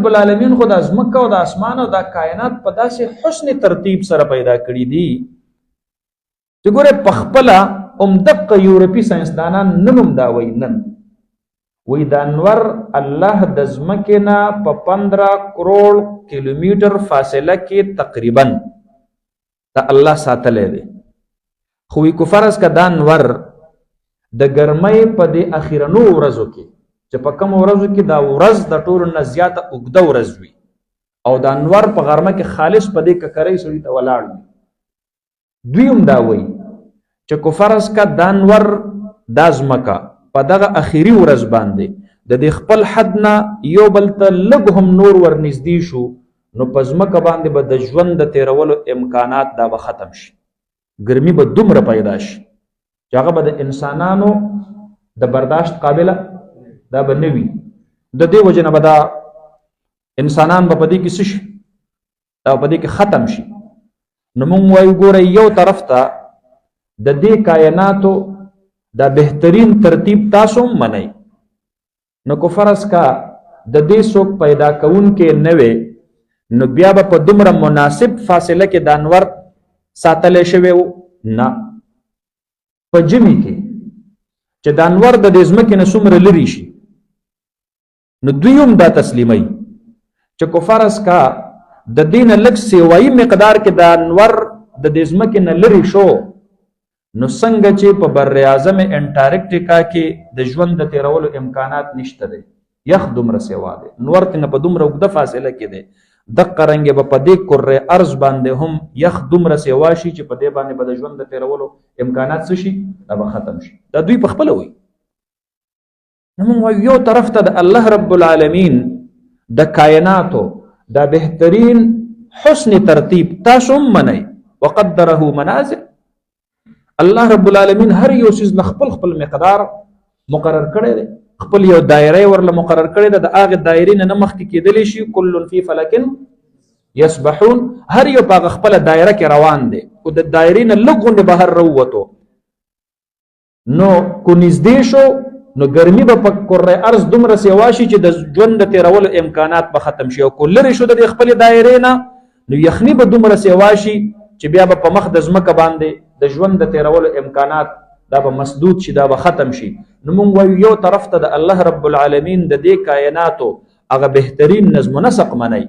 رب العالمین خو د ازمکه او د اسمان او د کائنات په داسې حسن ترتیب سره پیدا کړي دي چې ګوره په خپله دقه یورپي ساینسدانان نن هم دا وایي نن وی د انور الله د ځمکې نه په 15 کروڑ کیلومیټر فاصله کې تقریبا د الله ساتلی دی خو وی کو فرض که دا انور د ګرمۍ په دې اخرنو ورځو کې چې په کوم ورځو کې دا ورځ د ټولو نه زیاته اوږده ورځ وي او د انور په غرمه کې خالص په دې ککرۍ سړي ته ولاړ وي دوی هم دا وایي چې کو فرض که دا انور دا ځمکه په دغه اخیری ورځ باندې د دې خپل حد نه یو بل ته لږ هم نور ورنږدې شو نو په ځمکه باندې به د ژوند د تیرولو امکانات دا به ختم شي ګرمي به دومره پیدا شي چې هغه به د انسانانو د برداشت قابله دا به نه وي د دې وجې نه به دا انسانان به په دې کې څه شي دا په دې کې ختم شي نو موږ وایو ګوره یو طرف ته د دې کائناتو دا بهترین ترتیب تاسو هم منئ نو کو فرض کا د دې څوک پیدا کوونکی نه وي نو بیا به په دومره مناسب فاصله کې د انور ساتلی شوی و نه په ژمي کې چې د انور د دې ځمکې نه څومره لرې شي نو دوی هم دا تسلیموي چې کو فرض کا د دې نه لږ سیوایي مقدار کې د انور د دې ځمکې نه لرې شو نو څنګه چې په بر اعظم انټارکټیکا کې د ژوند د تیرولو امکانات نشته دی یخ دومره سیوا دی نور ته په دومره اوږده فاصله کې دی دقه رنګ به په دې کره ارض باندې هم یخ دومره سیوا شي چې په دې باندې به د ژوند د تیرولو امکانات څه شي دا به ختم شي دا دوی په خپله وایي نو موږ وایو یو طرف ته د الله رب العالمین د کائناتو دا بهترین حسن ترتیب تاسو هم منئ وقدره منازل الله رب العالمین هر یو چیز له خپل خپل مقدار مقرر کړی دی خپل یو دایره ورله مقرر کړی ده د هغې دایرې نه مخکې کېدلی شي کل فی فلک یسبحون هر یو په هغه خپله دایره کې روان دی خو د دایرې نه لږ غوندې بهر راووتو نو کو نږدې شو نو ګرمي به په کره ارض دومره سیوا شي چې د ژوند د تیرولو امکانات به ختم شي او کو لرې شو د دې خپلې دایرې نه نو یخني به دومره سیوا شي چې بیا به په مخ د ځمکه باندې د ژوند د تیرولو امکانات دا به مسدود شي دا به ختم شي نو موږ وایو یو طرف ته د الله رب العالمین د دې کائناتو هغه بهترین نظم و نسق منئ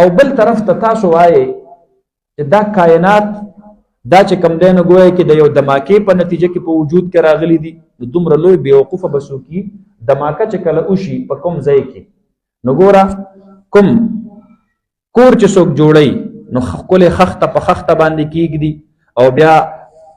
او بل طرف ته تاسو وایئ چې دا کائنات دا چې کوم دی نو ګویا کې د یو دماکې په نتیجه کې په وجود کې راغلی دي د دومره لوی بېوقوفه به څوک وي دماکه چې کله وشي په کوم ځای کې نو ګوره کوم کور چې څوک جوړوي نو ښکلې خښته په خښته باندې کېږدي او بیا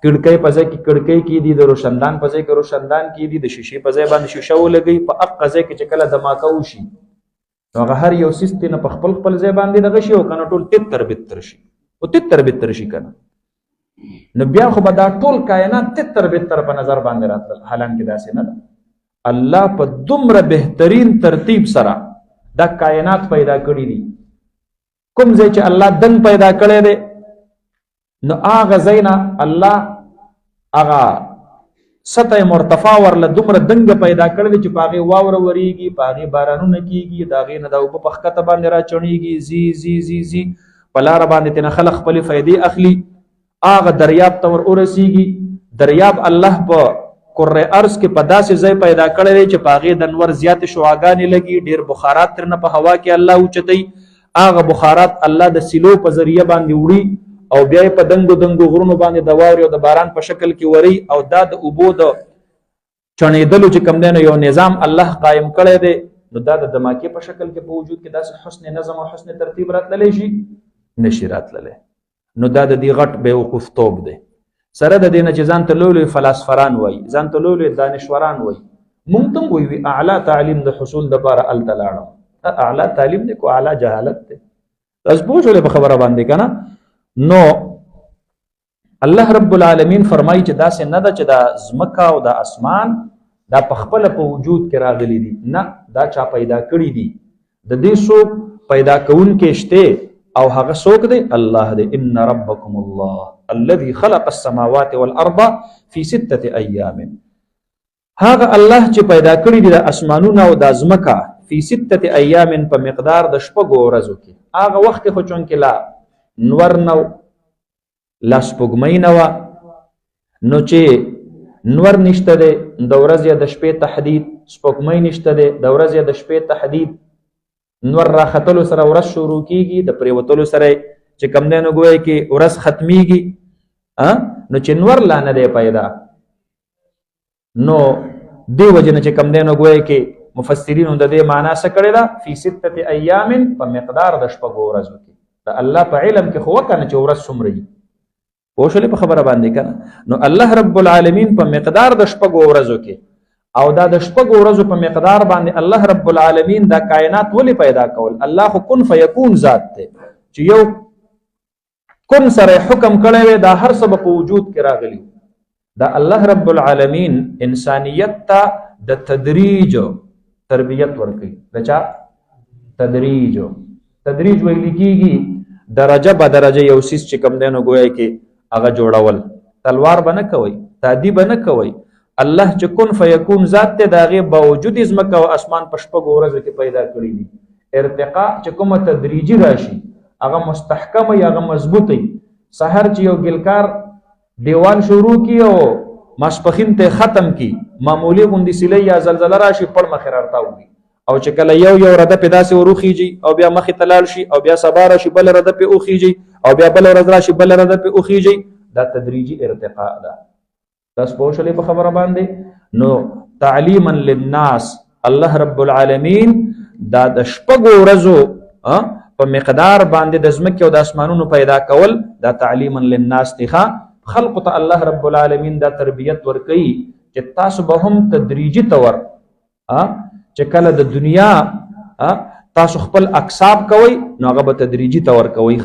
کړکۍ په ځای کې کړکۍ کېدي د روشندان په ځای کې روشندان کېدي د شیشې په ځای باندې شیشه ولګوي په هغه ځای کې چې کله دماکه وشي نو هغه هر یو څیز نه په خپل خپل ځای باندې دغه شي او که نه ټول تتر بتر شي او تتر بتر شي که نه نو بیا خو به دا ټول کائنات تتر بتر په نظر باندې راتلل حالانکې داسې نه ده الله په دومره بهترین ترتیب سره دا کائنات پیدا کړي دي کوم ځای چې الله دن پیدا کړی دی نو هغه ځای نه الله هغه سطح مرتفع ورله دومره دنګه پیدا کړی دی چې په هغې واوره ورېږي په هغې بارانونه کېږي د هغې نه دا اوبه په ښکته باندې راچڼېږي زی زی زی زی په لاره باندې ترې نه خلک خپلې فایدې اخلي هغه دریاب ته ور ورسېږي دریاب الله په کره ارض کې په داسې ځای پیدا کړی دی چې په هغې د انور زیاتې شعاګانې لګي ډېر بخارات ترنه په هوا کې الله اوچتوي هغه بخارات الله د سیلو په ذریعه باندې وړي او بیا په دنګو دنګو غرونو باندې د واورې او د باران په شکل کې وري او دا د اوبو د چڼېدلو چې کوم دی نو یو نظام الله قایم کړی دی نو دا د دماکې په شکل کې په وجود کې داسې حسن نظم او حسن ترتیب راتللی شي نشي راتللی نو دا د دې غټ بېوقوفتوب دی سره د دې نه چې ځان ته لوی لوی فلاسفران وایي ځان ته لوی لوی دانشوران وایي مونږ ته هم وایي اعلی تعلیم د حصول دپاره هلته لاړم اعلی تعلیم دی کو اعلی جهالت دی تاسو پوه شولې په خبره باندې که نه نو الله رب العالمین فرمایي چې داسې نه ده چې دا ځمکه او دا اسمان دا په خپله په وجود کې راغلي دي نه دا چا پیدا کړي دي د دې څوک پیدا کوونکی شته او هغه څوک دی الله دی ان ربکم الله الذي خلق السماوات والارض في 6 ايام هغه الله چې پیدا کړي دي د اسمانونه او د ځمکه فی 6 ایام په مقدار د شپږو ورځو کې. هغه وخت خو چونکې لا نور نو لا سپوږمۍ نه وه، نو چې نور نشته دی د ورځې د شپې تحدید، سپوږمۍ نشته دی د ورځې د شپې تحدید، نور راختلو سره ورځ شروع کیږي، د پریوتلو سره چې کم دی نو ګویا کې ورځ ختمیږي. نو چې نور لا نه دی پیدا، نو دی وجه نه چې کم دی نو ګویا کې مفسرینو د دې معنا څه کړې ده؟ فی 6 ایام په مقدار د شپږو ورځو کې. د الله په علم کې خو وکنه چې ورځ څومره وي، پوه شولې په خبره باندې کنه. نو الله رب العالمین په مقدار د شپږو ورځو کې، او دا د شپږو ورځو په مقدار باندې الله رب العالمین دا کائنات ولې پیدا کول؟ الله خو کن فیکون ذات دی چې یو کن سره حکم کړی وي دا هر څه په وجود کې راغلی. دا الله رب العالمین انسانیت ته د تدریج تربیت ورکوي. د چا تدریج ویل کیږي درجه به درجه یو سیس چې کم دی نو ګویا کې هغه جوړول. تلوار به نه کوئ، تادی به نه کوئ. الله چې کن فیکون ذات ته د هغې باوجود ځمکه او اسمان په شپږو ورځو کې پیدا کړي دي. ارتقا چې کومه تدریجي راشي هغه مستحکم وي، هغه مضبوط وي. سحر چې یو ګلکار دیوال شروع کی او ماسپخین ته ختم کی، معمولی غوندې سیلۍ یا زلزله راشي پړ مخې رارتاو وي، او چې کله یو رده پې داسې وروخیږي او بیا مخې ته لاړ شي او بیا سبا راشي بله رده پې وخیږي او بیا بله ورځ راشي بله رده پې وخیږي. دا تدریجي ارتقا ده. تاسو پوه شولې په خبره باندې؟ نو تعلیما للناس الله رب العالمین دا د شپږو ورځو په مقدار باندې د ځمکې او د اسمانونو پیدا کول دا تعلیما للناس دی. خلق ته الله رب العالمین دا تربیت ورکوي چې تاسو به هم تدریجي طور چې کله د دنیا تاسو خپل اکساب کوئ نو هغه به تدریجي طور کوئ.